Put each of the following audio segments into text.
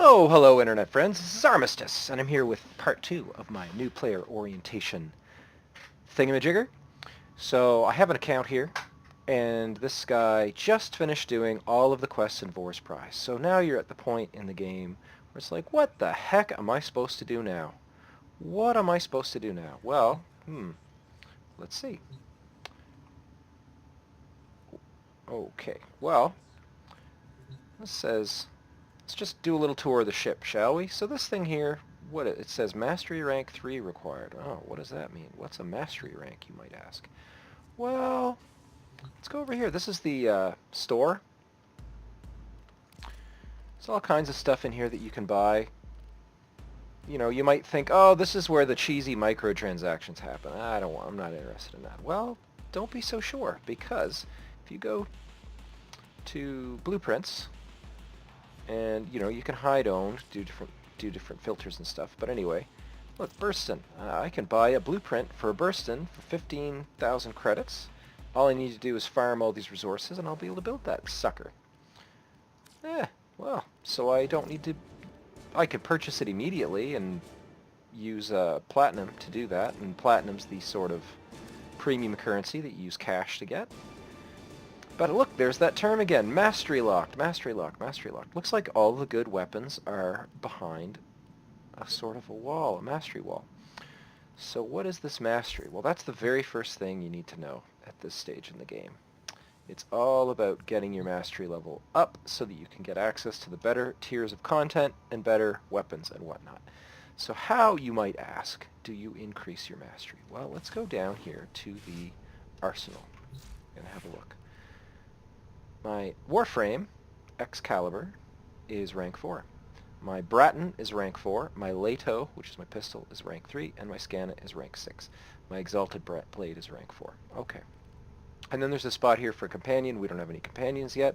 Oh, hello Internet friends, this is Armistice, and I'm here with part 2 of my new player orientation thingamajigger. So I have an account here, and this guy just finished doing all of the quests in Vor's Prize. So now you're at the point in the game where it's like, what the heck am I supposed to do now? What am I supposed to do now? Well, let's see. Okay, well, this says, let's just do a little tour of the ship, shall we? So this thing here, it says Mastery Rank 3 required. Oh, what does that mean? What's a Mastery Rank, you might ask? Well, let's go over here. This is the store. There's all kinds of stuff in here that you can buy. You know, you might think, oh, this is where the cheesy microtransactions happen. I'm not interested in that. Well, don't be so sure, because if you go to blueprints, and you can hide owned, do different filters and stuff. But anyway, look, Burston. I can buy a blueprint for a Burston for 15,000 credits. All I need to do is farm all these resources, and I'll be able to build that sucker. Well, so I don't need to. I could purchase it immediately and use platinum to do that, and platinum's the sort of premium currency that you use cash to get. But look, there's that term again, mastery locked, mastery locked, mastery locked. Looks like all the good weapons are behind a sort of a wall, a mastery wall. So what is this mastery? Well, that's the very first thing you need to know at this stage in the game. It's all about getting your mastery level up so that you can get access to the better tiers of content and better weapons and whatnot. So how, you might ask, do you increase your mastery? Well, let's go down here to the arsenal and have a look. My Warframe, Excalibur, is rank 4. My Bratton is rank 4. My Leto, which is my pistol, is rank 3. And my Scanna is rank 6. My Exalted Blade is rank 4. Okay. And then there's a spot here for a companion. We don't have any companions yet.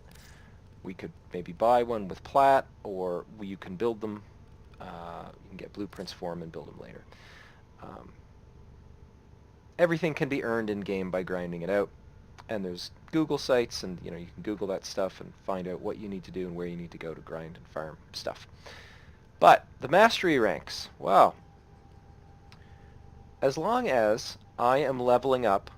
We could maybe buy one with plat, or you can build them. You can get blueprints for them and build them later. Everything can be earned in-game by grinding it out. And there's Google sites, and you can Google that stuff and find out what you need to do and where you need to go to grind and farm stuff. But the mastery ranks, well, as long as I am leveling up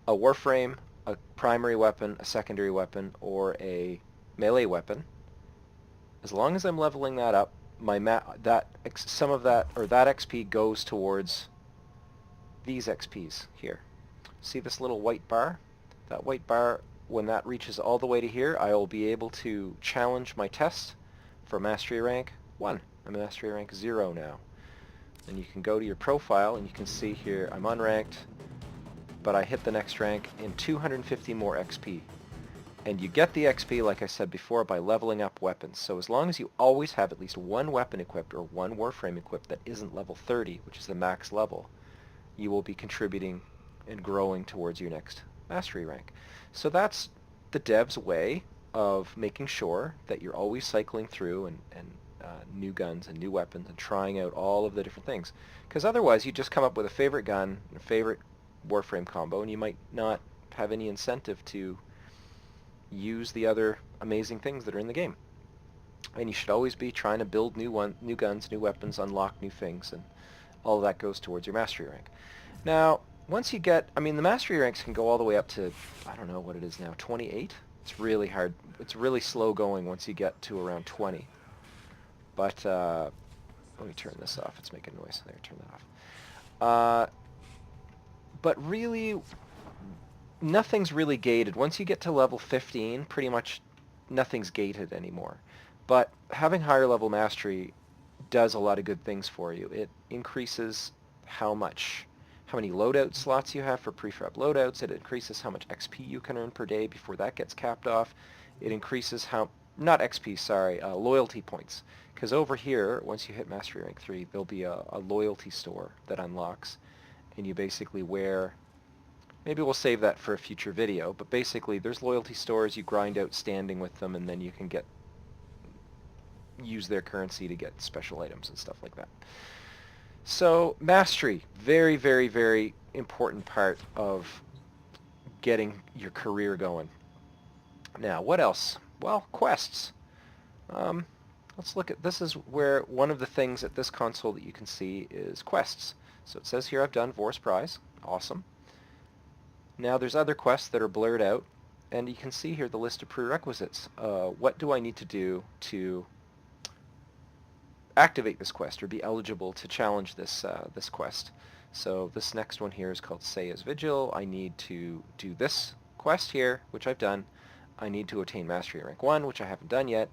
a Warframe, a primary weapon, a secondary weapon, or a melee weapon, as long as I'm leveling that up, some of that XP goes towards these XPs here. See this little white bar? That white bar, when that reaches all the way to here, I will be able to challenge my test for Mastery Rank 1. I'm Mastery Rank 0 now. And you can go to your profile and you can see here I'm unranked, but I hit the next rank in 250 more XP. And you get the XP, like I said before, by leveling up weapons. So as long as you always have at least one weapon equipped or one Warframe equipped that isn't level 30, which is the max level, you will be contributing and growing towards your next mastery rank. So that's the dev's way of making sure that you're always cycling through and new guns and new weapons and trying out all of the different things. Because otherwise you just come up with a favorite gun and a favorite Warframe combo, and you might not have any incentive to use the other amazing things that are in the game. And you should always be trying to build new guns, new weapons, unlock new things, and all of that goes towards your mastery rank. Now, once you get, the mastery ranks can go all the way up to, I don't know what it is now, 28? It's really hard. It's really slow going once you get to around 20. But, let me turn this off. It's making noise. There, turn that off. But really, nothing's really gated. Once you get to level 15, pretty much nothing's gated anymore. But having higher level mastery does a lot of good things for you. It increases how many loadout slots you have for prefab loadouts. It increases how much XP you can earn per day before that gets capped off. It increases not XP, sorry, loyalty points. Because over here, once you hit Mastery Rank 3, there'll be a loyalty store that unlocks. And you basically maybe we'll save that for a future video, but basically there's loyalty stores, you grind out standing with them, and then you can use their currency to get special items and stuff like that. So mastery, very, very, very important part of getting your career going. Now, what else? Well, quests. let's look at, this is where one of the things at this console that you can see is quests. So it says here I've done Vor's Prize. Awesome. Now there's other quests that are blurred out, and you can see here the list of prerequisites. What do I need to do to activate this quest or be eligible to challenge this this quest? So this next one here is called Seiya's Vigil. I need to do this quest here, which I've done. I need to attain Mastery Rank 1, which I haven't done yet.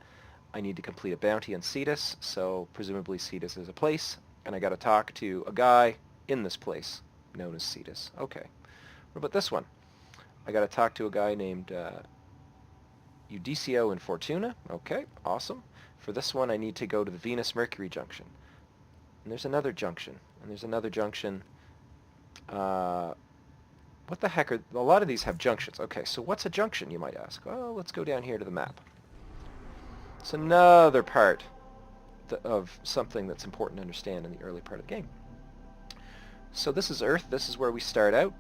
I need to complete a bounty on Cetus, so presumably Cetus is a place, and I got to talk to a guy in this place, known as Cetus. Okay. What about this one? I got to talk to a guy named Udicio in Fortuna. Okay, awesome. For this one, I need to go to the Venus-Mercury junction. And there's another junction. And there's another junction. What the heck are... A lot of these have junctions. Okay, so what's a junction, you might ask? Well, let's go down here to the map. It's another part of something that's important to understand in the early part of the game. So this is Earth. This is where we start out.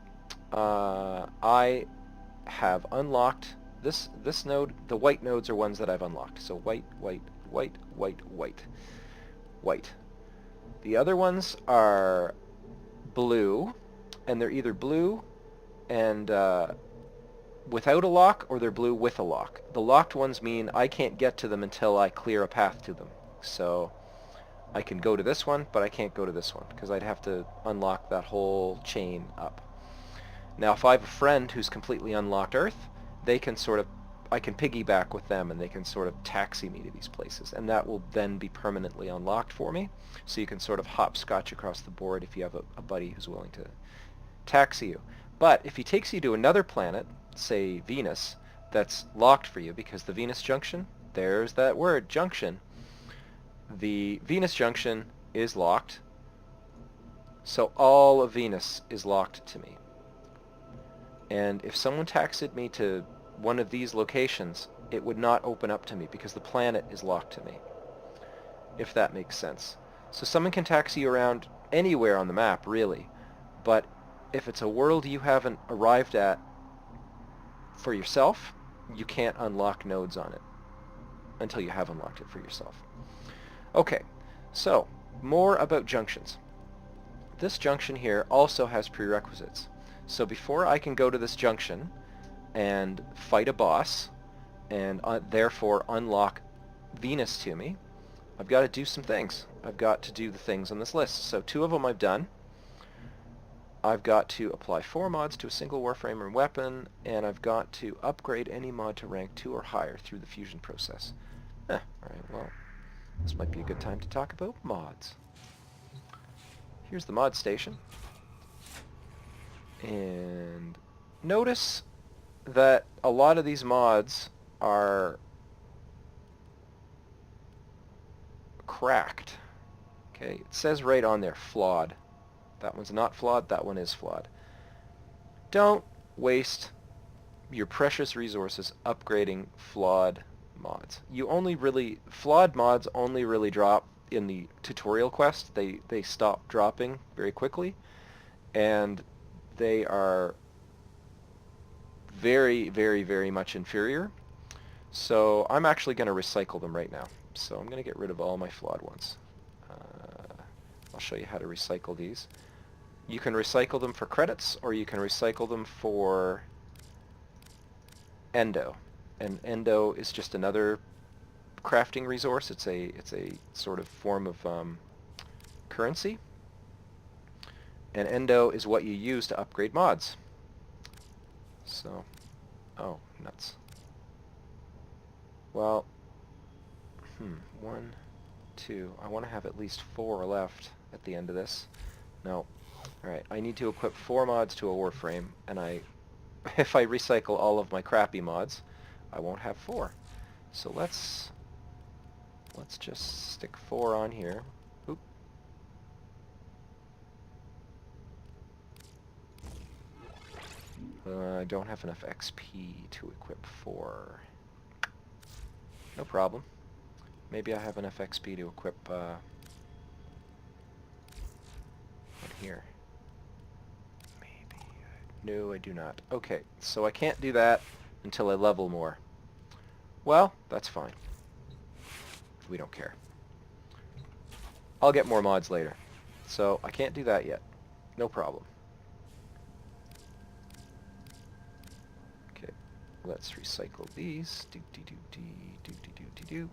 I have unlocked this node. The white nodes are ones that I've unlocked. So white, white, white, white, white, white. The other ones are blue, and they're either blue and without a lock, or they're blue with a lock. The locked ones mean I can't get to them until I clear a path to them. So I can go to this one, but I can't go to this one, because I'd have to unlock that whole chain up. Now, if I have a friend who's completely unlocked Earth, they can sort of, I can piggyback with them, and they can sort of taxi me to these places, and that will then be permanently unlocked for me. So you can sort of hopscotch across the board if you have a buddy who's willing to taxi you. But if he takes you to another planet, say Venus, that's locked for you, because the Venus junction, there's that word, junction. The Venus junction is locked, so all of Venus is locked to me. And if someone taxied me to one of these locations, it would not open up to me because the planet is locked to me, if that makes sense. So someone can taxi you around anywhere on the map, really, but if it's a world you haven't arrived at for yourself, you can't unlock nodes on it until you have unlocked it for yourself. Okay, so more about junctions. This junction here also has prerequisites. So before I can go to this junction and fight a boss and therefore unlock Venus to me, I've got to do some things. I've got to do the things on this list. So 2 of them I've done. I've got to apply 4 mods to a single Warframe or weapon, and I've got to upgrade any mod to rank 2 or higher through the fusion process. Alright, well, this might be a good time to talk about mods. Here's the mod station. And notice that a lot of these mods are cracked. Okay, it says right on there, flawed. That one's not flawed, that one is flawed. Don't waste your precious resources upgrading flawed mods. Flawed mods only really drop in the tutorial quest. They stop dropping very quickly, and they are very, very, very much inferior. So I'm actually going to recycle them right now. So I'm going to get rid of all my flawed ones. I'll show you how to recycle these. You can recycle them for credits, or you can recycle them for endo. And endo is just another crafting resource. It's a sort of form of currency. And endo is what you use to upgrade mods. So, oh, nuts. Well, 1, 2, I want to have at least 4 left at the end of this. No. Alright, I need to equip 4 mods to a Warframe, and if I recycle all of my crappy mods, I won't have 4. So let's just stick 4 on here. Oop. I don't have enough XP to equip 4. No problem. Maybe I have enough XP to equip one here. Maybe. No, I do not. Okay, so I can't do that until I level more. Well, that's fine. We don't care. I'll get more mods later. So I can't do that yet. No problem. Okay, let's recycle these. Do do do do do do do do do.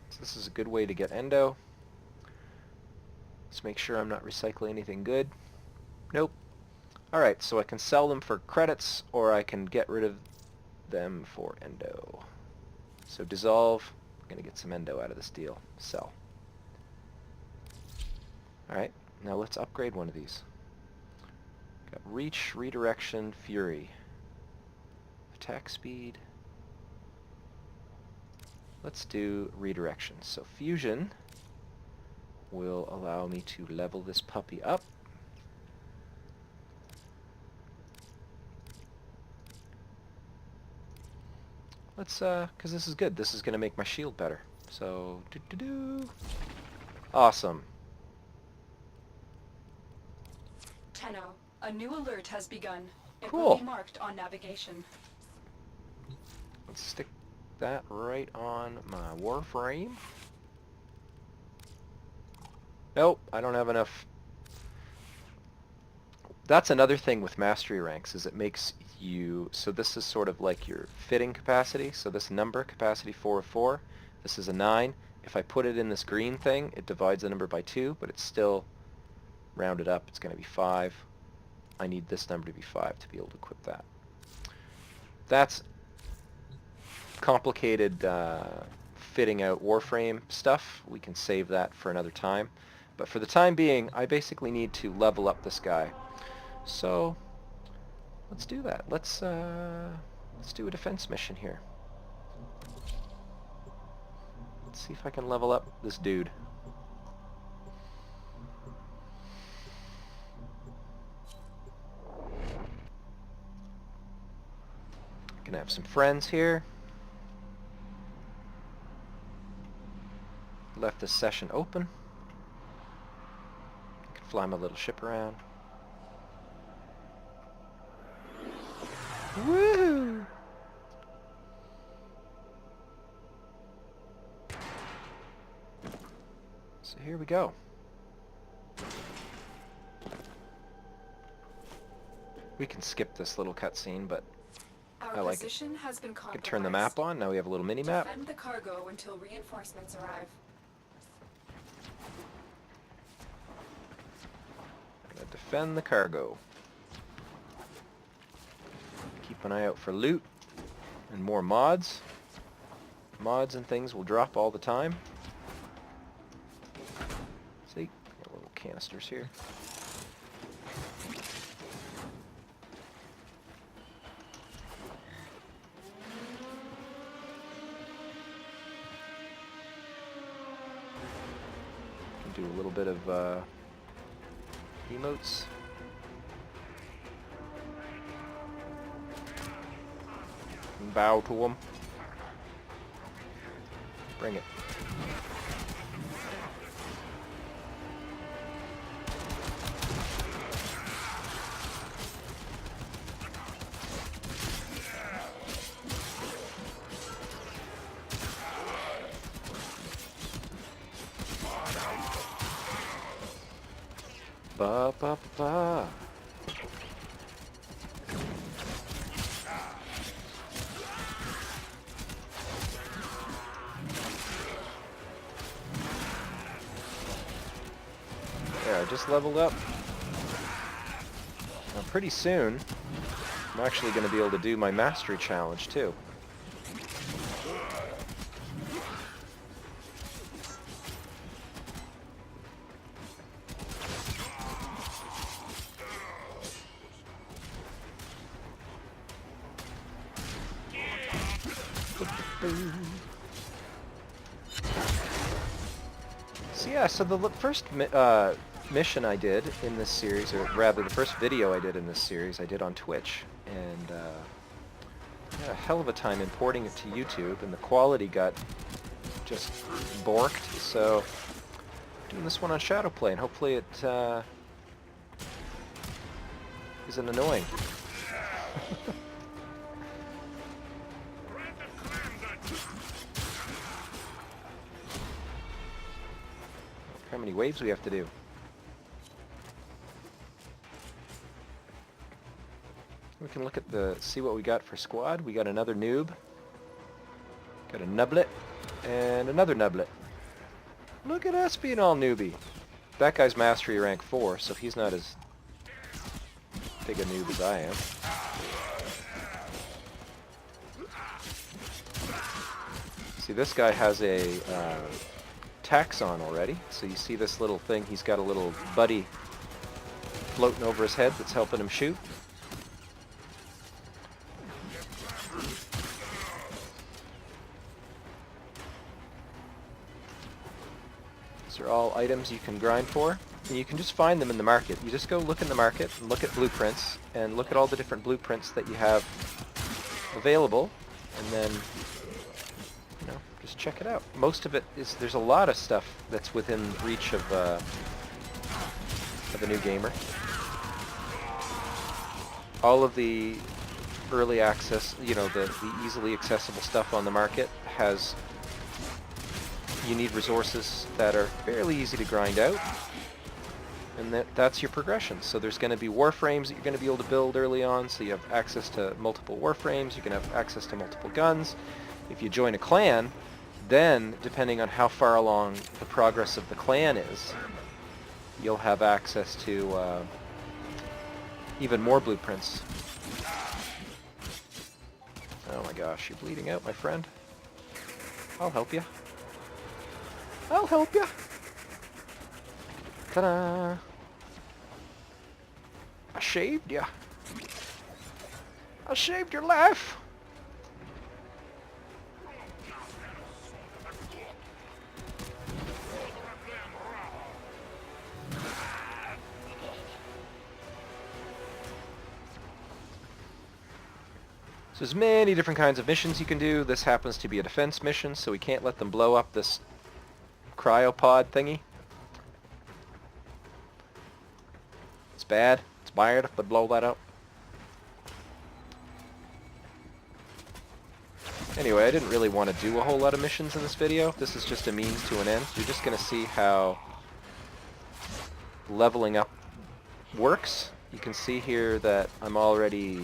So this is a good way to get endo. Let's make sure I'm not recycling anything good. Nope. Alright, so I can sell them for credits, or I can get rid of them for endo. So dissolve. I'm going to get some endo out of this deal. Sell. Alright, now let's upgrade one of these. Got reach, redirection, fury. Attack speed. Let's do redirection. So fusion will allow me to level this puppy up. Let's, because this is good. This is going to make my shield better. So, do-do-do. Awesome. Tenno, a new alert has begun. It Cool. will be marked on navigation. Let's stick that right on my Warframe. Nope, I don't have enough. That's another thing with mastery ranks, is it makes you, so this is sort of like your fitting capacity. So this number, capacity 4 of 4, this is a 9. If I put it in this green thing, it divides the number by 2, but it's still rounded up. It's going to be 5. I need this number to be 5 to be able to equip that. That's complicated fitting out Warframe stuff. We can save that for another time. But for the time being, I basically need to level up this guy. So let's do that. Let's do a defense mission here. Let's see if I can level up this dude. Gonna have some friends here. Left this session open. I can fly my little ship around. Woo! So here we go. We can skip this little cutscene, but I like it. Has been I can turn the map on. Now we have a little mini-map. Defend the cargo until reinforcements arrive. Gonna defend the cargo. Keep an eye out for loot and more mods. Mods and things will drop all the time. See, got little canisters here. Can do a little bit of emotes. Bow to them. Bring it. Ba ba ba. There, I just leveled up. Now pretty soon, I'm actually going to be able to do my mastery challenge too. So yeah, so the first mission I did in this series, or rather the first video I did in this series, I did on Twitch, and I had a hell of a time importing it to YouTube, and the quality got just borked, so I'm doing this one on Shadowplay, and hopefully it isn't annoying. How many waves we have to do? We can look at see what we got for squad. We got another noob. Got a nublet. And another nublet. Look at us being all newbie. That guy's mastery rank 4, so he's not as big a noob as I am. See, this guy has a tax on already. So you see this little thing, he's got a little buddy floating over his head that's helping him shoot. These are all items you can grind for. And you can just find them in the market. You just go look in the market and look at blueprints and look at all the different blueprints that you have available, and then just check it out. Most of it is, there's a lot of stuff that's within reach of a new gamer. All of the early access, the easily accessible stuff on the market you need resources that are fairly easy to grind out, and that's your progression. So there's going to be warframes that you're going to be able to build early on, so you have access to multiple warframes, you can have access to multiple guns. If you join a clan, then, depending on how far along the progress of the clan is, you'll have access to even more blueprints. Oh my gosh, you're bleeding out, my friend. I'll help you. I'll help you. Ta-da! I shaved you. I shaved your life. So there's many different kinds of missions you can do. This happens to be a defense mission, so we can't let them blow up this cryopod thingy. It's bad. It's bad if they blow that up. Anyway, I didn't really want to do a whole lot of missions in this video. This is just a means to an end. You're just going to see how leveling up works. You can see here that I'm already...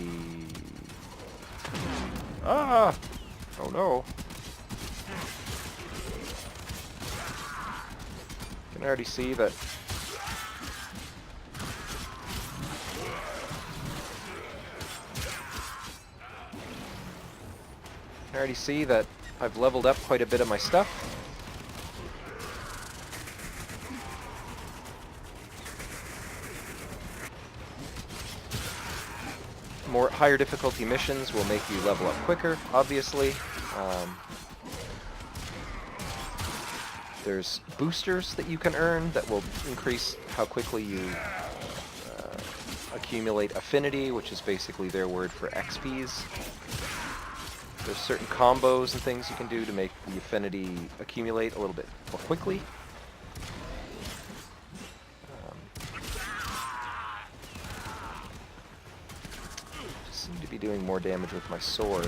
Ah! Oh no. You can already see that I've leveled up quite a bit of my stuff. Higher difficulty missions will make you level up quicker, obviously. There's boosters that you can earn that will increase how quickly you accumulate affinity, which is basically their word for XPs. There's certain combos and things you can do to make the affinity accumulate a little bit more quickly. Seem to be doing more damage with my sword.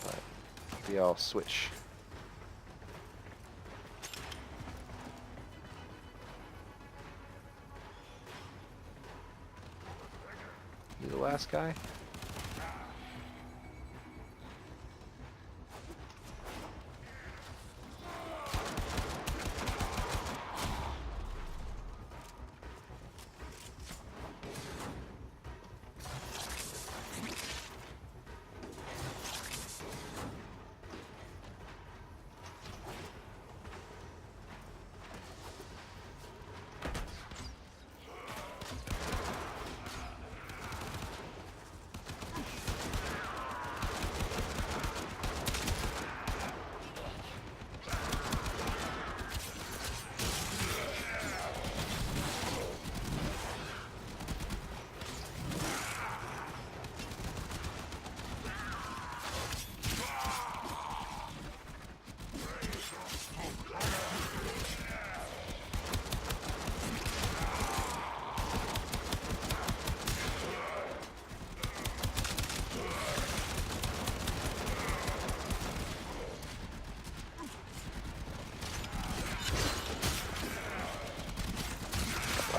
But maybe I'll switch. You the last guy?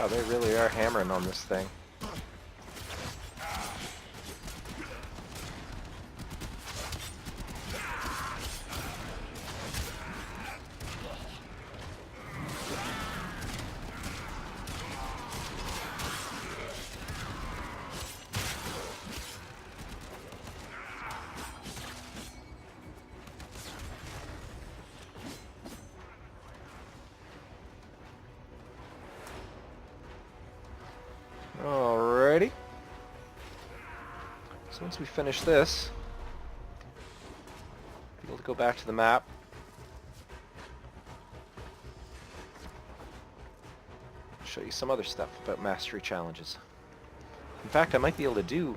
Wow, they really are hammering on this thing. Alrighty. So once we finish this, be able to go back to the map. Show you some other stuff about mastery challenges. In fact, I might be able to do...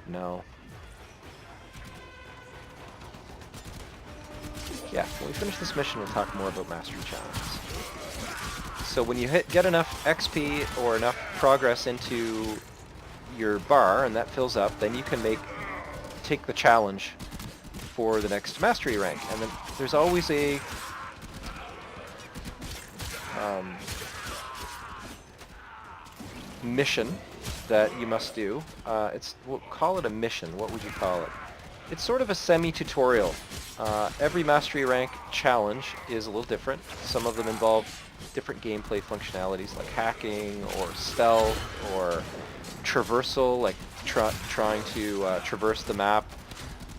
No. Yeah, when we finish this mission, we'll talk more about mastery challenges. So when you get enough XP or enough progress into your bar, and that fills up, then you can take the challenge for the next mastery rank. And then there's always a mission that you must do. We'll call it a mission. What would you call it? It's sort of a semi-tutorial. Every mastery rank challenge is a little different. Some of them involve different gameplay functionalities like hacking or stealth or traversal, like trying to traverse the map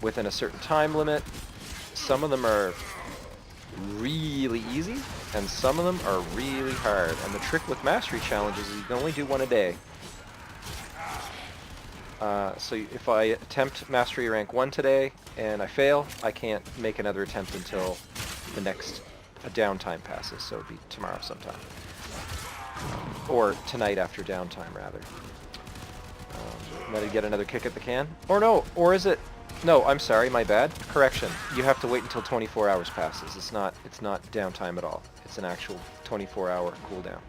within a certain time limit. Some of them are really easy and some of them are really hard. And the trick with mastery challenges is you can only do one a day. So if I attempt mastery rank 1 today and I fail, I can't make another attempt until the next downtime passes, so it'll be tomorrow sometime. Or tonight after downtime, rather. Let it get another kick at the can. Or no, or is it... No, I'm sorry, my bad. Correction. You have to wait until 24 hours passes. It's not downtime at all. It's an actual 24-hour cooldown.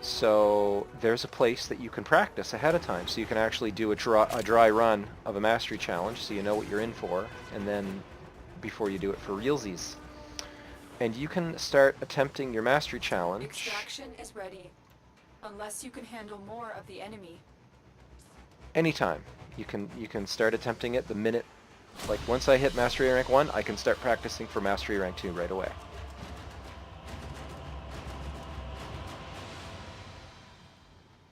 So there's a place that you can practice ahead of time, so you can actually do a dry run of a mastery challenge, so you know what you're in for, and then before you do it for realsies. And you can start attempting your mastery challenge. Extraction is ready. Unless you can handle more of the enemy. Anytime. You can start attempting it the minute, like once I hit mastery rank 1, I can start practicing for mastery rank 2 right away.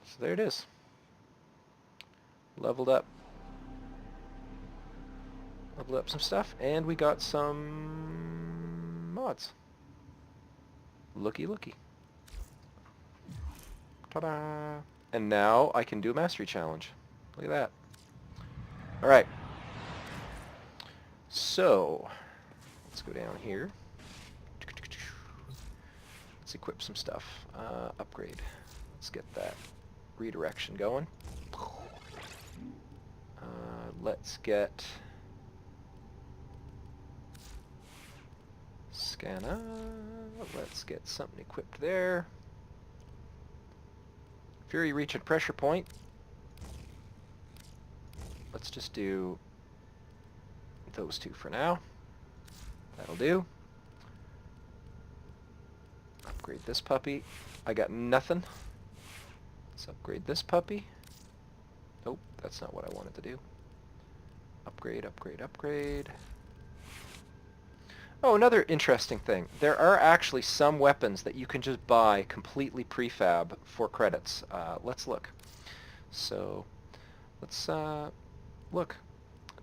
So there it is. Leveled up some stuff, and we got some mods. Looky. Ta-da! And now I can do a mastery challenge. Look at that. Alright. So, let's go down here. Let's equip some stuff. Upgrade. Let's get that redirection going. Let's get... Scanner. Let's get something equipped there. Fury reach and pressure point. Let's just do those two for now. That'll do. Upgrade this puppy. I got nothing. Let's upgrade this puppy. Nope, that's not what I wanted to do. Upgrade. Oh, another interesting thing. There are actually some weapons that you can just buy completely prefab for credits. Let's look. So, let's look.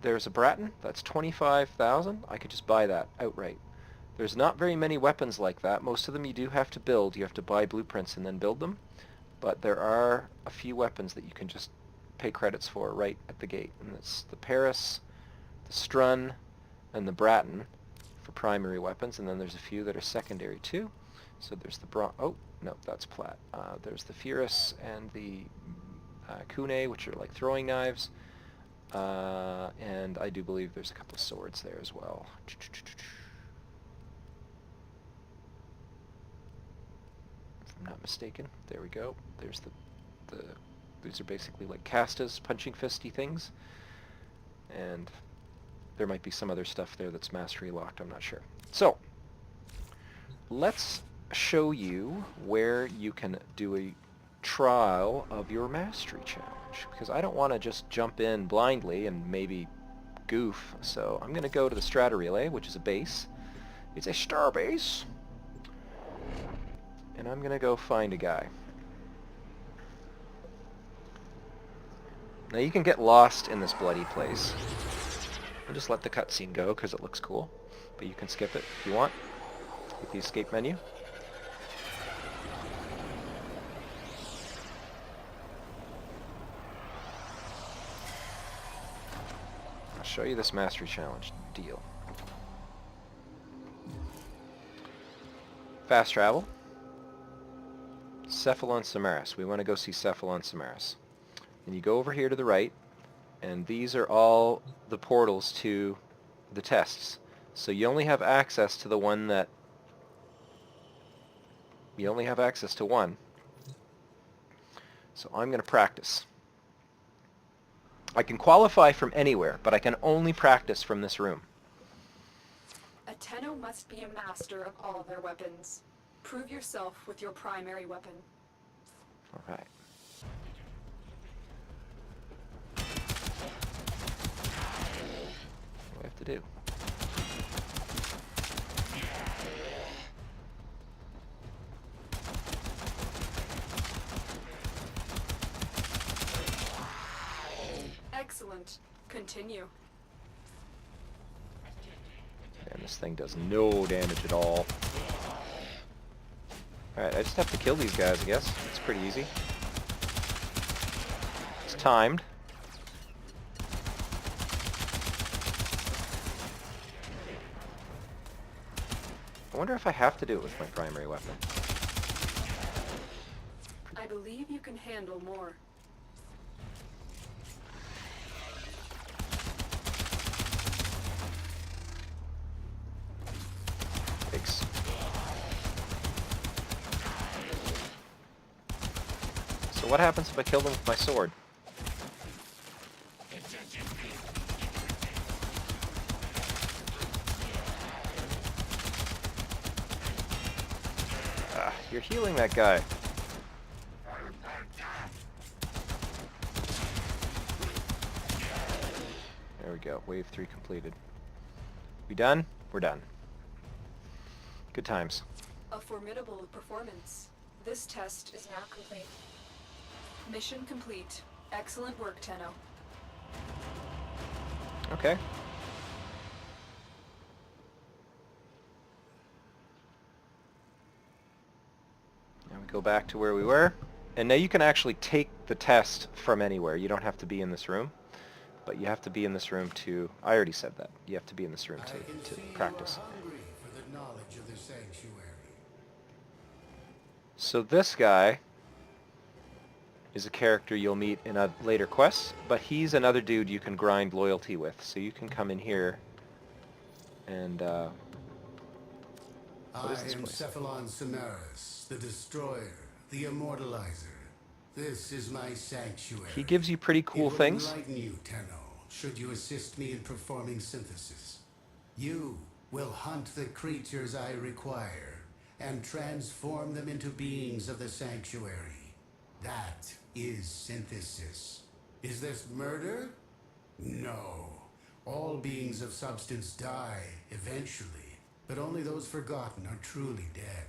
There's a Bratton. That's 25,000. I could just buy that outright. There's not very many weapons like that. Most of them you do have to build. You have to buy blueprints and then build them. But there are a few weapons that you can just pay credits for right at the gate. And it's the Paris, the Strun, and the Bratton for primary weapons, and then there's a few that are secondary too. So there's the oh no, that's Plat. There's the Furus and the Kune, which are like throwing knives, and I do believe there's a couple of swords there as well. If I'm not mistaken, there we go. There's the these are basically like castas, punching fisty things, and there might be some other stuff there that's mastery locked, I'm not sure. So, let's show you where you can do a trial of your mastery challenge, because I don't want to just jump in blindly and maybe goof. So I'm going to go to the strata relay, which is a base. It's a star base. And I'm going to go find a guy. Now you can get lost in this bloody place. I'll just let the cutscene go because it looks cool. But you can skip it if you want. Hit the escape menu. I'll show you this mastery challenge deal. Fast travel. Cephalon Samaras. We want to go see Cephalon Samaras. And you go over here to the right, and these are all the portals to the tests. So you only have access to the one that... You only have access to one. So I'm going to practice. I can qualify from anywhere, but I can only practice from this room. A Tenno must be a master of all their weapons. Prove yourself with your primary weapon. All right. What do I have to do? Excellent. Continue. And this thing does no damage at all. Alright, I just have to kill these guys, I guess. It's pretty easy. It's timed. I wonder if I have to do it with my primary weapon. I believe you can handle more. Thanks. So what happens if I kill them with my sword? Ah, you're healing that guy. There we go. Wave 3 completed. We done? We're done. Good times. A formidable performance. This test is now complete. Mission complete. Excellent work, Tenno. Okay. Now we go back to where we were. And now you can actually take the test from anywhere. You don't have to be in this room. But you have to be in this room to... I already said that. You have to be in this room to practice. For the knowledge of the sanctuary. So this guy is a character you'll meet in a later quest, but he's another dude you can grind loyalty with. So you can come in here and... what is this I am place? Cephalon Samaras, the Destroyer, the Immortalizer. This is my sanctuary. He gives you pretty cool It will things. enlighten you, Tenno, should you assist me in performing synthesis. You will hunt the creatures I require and transform them into beings of the sanctuary. That is synthesis. Is this murder? No. All beings of substance die eventually, but only those forgotten are truly dead.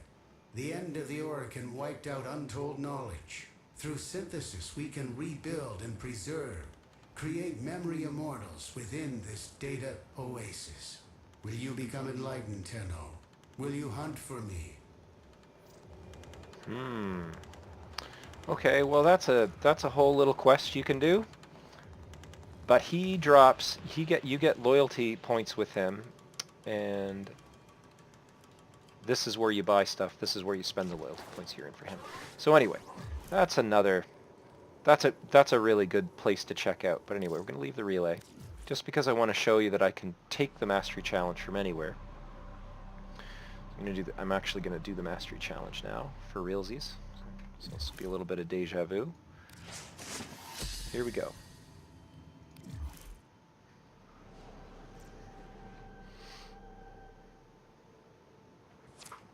The end of the Orokin wiped out untold knowledge. Through synthesis, we can rebuild and preserve, create memory immortals within this data oasis. Will you become enlightened, Tenno? Will you hunt for me? Okay, well that's a whole little quest you can do. But you get loyalty points with him, and this is where you buy stuff. This is where you spend the loyalty points here in for him. So anyway, that's a really good place to check out. But anyway, we're going to leave the relay just because I want to show you that I can take the mastery challenge from anywhere. I'm actually going to do the mastery challenge now for realsies. So this will be a little bit of deja vu. Here we go.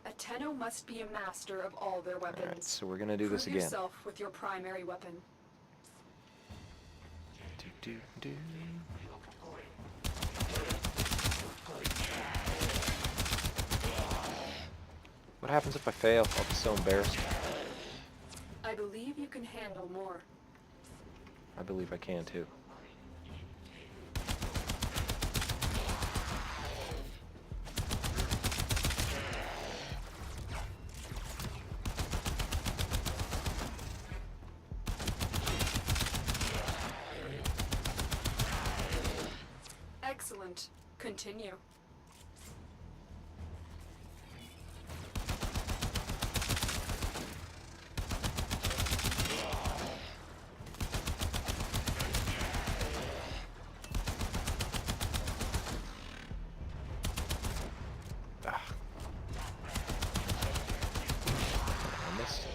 A Tenno must be a master of all their weapons. Alright, so we're gonna do this Prove again. yourself with your primary weapon. Do, do, do. What happens if I fail? I'll be so embarrassed. I believe you can handle more. I believe I can too. Excellent. Continue. Ah. I missed.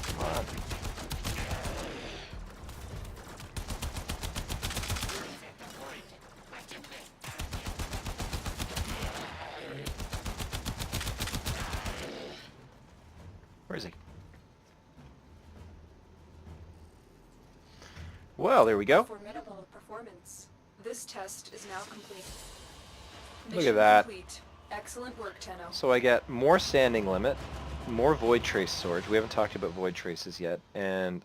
Come on. Where is he? Well, there we go. Formidable performance. This test is now complete. Look at that. Complete. Excellent work, Tenno. So I get more standing limit, more void trace storage. We haven't talked about void traces yet, and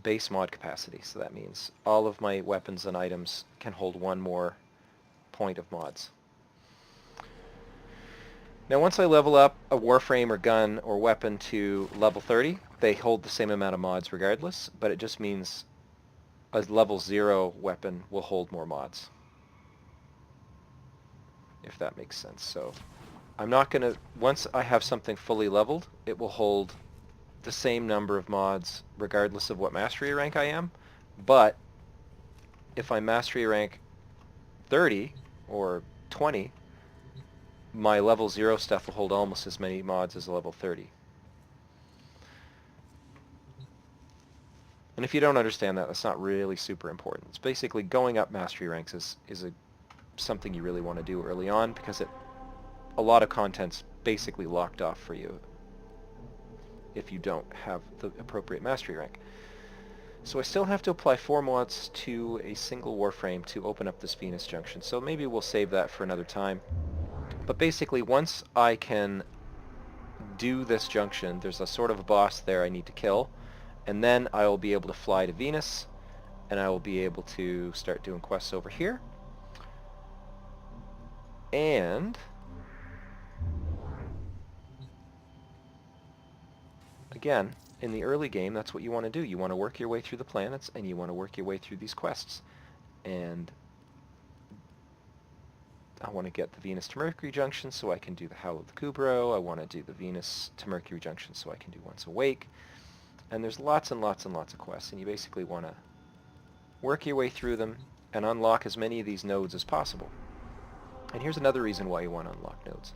base mod capacity. So that means all of my weapons and items can hold one more point of mods. Now once I level up a Warframe or gun or weapon to level 30, they hold the same amount of mods regardless, but it just means a level 0 weapon will hold more mods. If that makes sense. So I'm not going to, once I have something fully leveled, it will hold the same number of mods regardless of what mastery rank I am, but if I'm mastery rank 30 or 20, my level 0 stuff will hold almost as many mods as level 30. And if you don't understand that, that's not really super important. It's basically going up mastery ranks is something you really want to do early on, because a lot of content's basically locked off for you if you don't have the appropriate mastery rank. So I still have to apply 4 mods to a single Warframe to open up this Venus junction, so maybe we'll save that for another time. But basically, once I can do this junction, there's a sort of a boss there I need to kill, and then I will be able to fly to Venus, and I will be able to start doing quests over here. And again, in the early game, that's what you want to do. You want to work your way through the planets, and you want to work your way through these quests. And I want to get the Venus to Mercury junction so I can do the Howl of the Kubro. I want to do the Venus to Mercury junction so I can do Once Awake. And there's lots and lots and lots of quests, and you basically want to work your way through them and unlock as many of these nodes as possible. And here's another reason why you want to unlock nodes.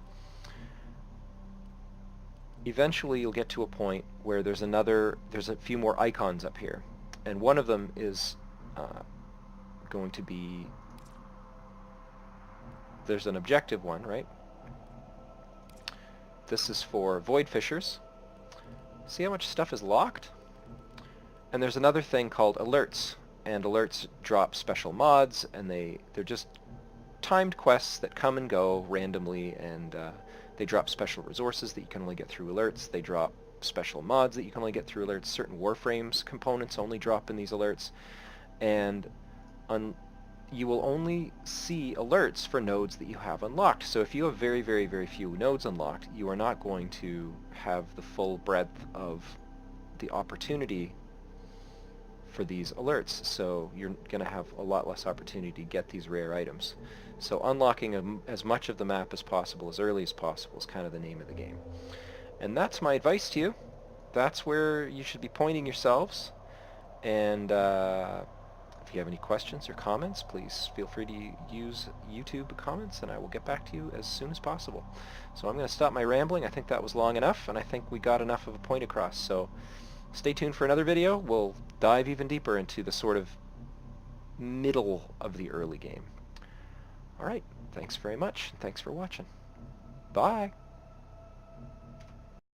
Eventually you'll get to a point where there's a few more icons up here, and one of them is going to be, there's an objective one, right? This is for Void Fishers. See how much stuff is locked? And there's another thing called alerts, and alerts drop special mods, and they're just timed quests that come and go randomly, and they drop special resources that you can only get through alerts. They drop special mods that you can only get through alerts. Certain Warframes components only drop in these alerts, and you will only see alerts for nodes that you have unlocked. So if you have very, very, very few nodes unlocked, you are not going to have the full breadth of the opportunity for these alerts. So you're going to have a lot less opportunity to get these rare items. So unlocking as much of the map as possible, as early as possible, is kind of the name of the game. And that's my advice to you. That's where you should be pointing yourselves. And if you have any questions or comments, please feel free to use YouTube comments, and I will get back to you as soon as possible. So I'm going to stop my rambling. I think that was long enough, and I think we got enough of a point across. So stay tuned for another video. We'll dive even deeper into the sort of middle of the early game. Alright, thanks very much. Thanks for watching. Bye.